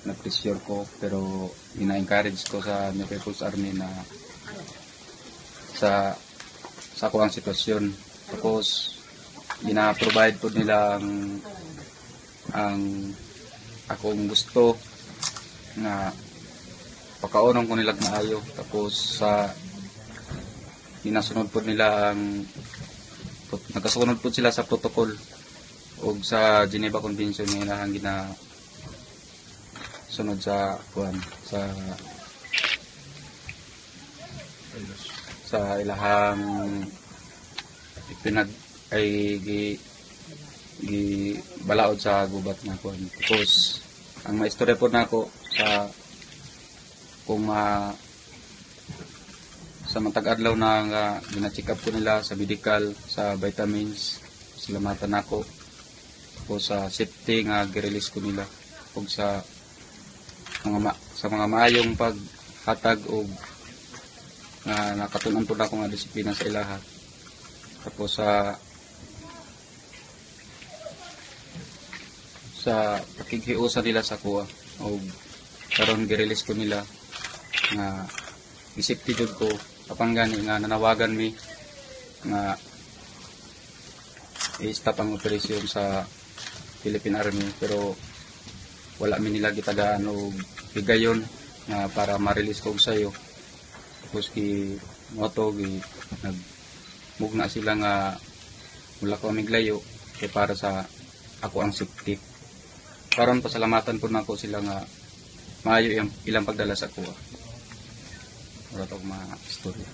na-pressure ko, pero ina-encourage ko sa People's Army na sa ko ang sitwasyon. Tapos ina-provide po nila ang akong gusto na pagkaunong ko nila maayo. Tapos sa ginasunod po nila nagkasunod po sila sa protocol o sa Geneva Convention nga ilahang sunod sa ilahang balaod sa gubat na kuan. Tapos ang maistorya po nako sa matag adlaw na gina-check up ko nila sa medical, sa vitamins, salamatan ako o sa safety nga gi-release ko nila o sa mga maayong paghatag o nga nakatunan po na ako nga disiplina sa ilaha. Tapos sa pakikiusa nila sa kuha o karon gi-release ko nila nga isipti jud ko kapang gani nga nanawagan mi nga i-stop ang operasyon sa Philippine Army, pero wala mi nila gitagaan o bigayon nga para ma-release ko sayo. Tapos nagmugna sila nga mula ko miglayo kay para sa ako ang safety. Karon pasalamatan po nako sila nga maayo ilang pagdala sa kuha. Wala to mga istorya.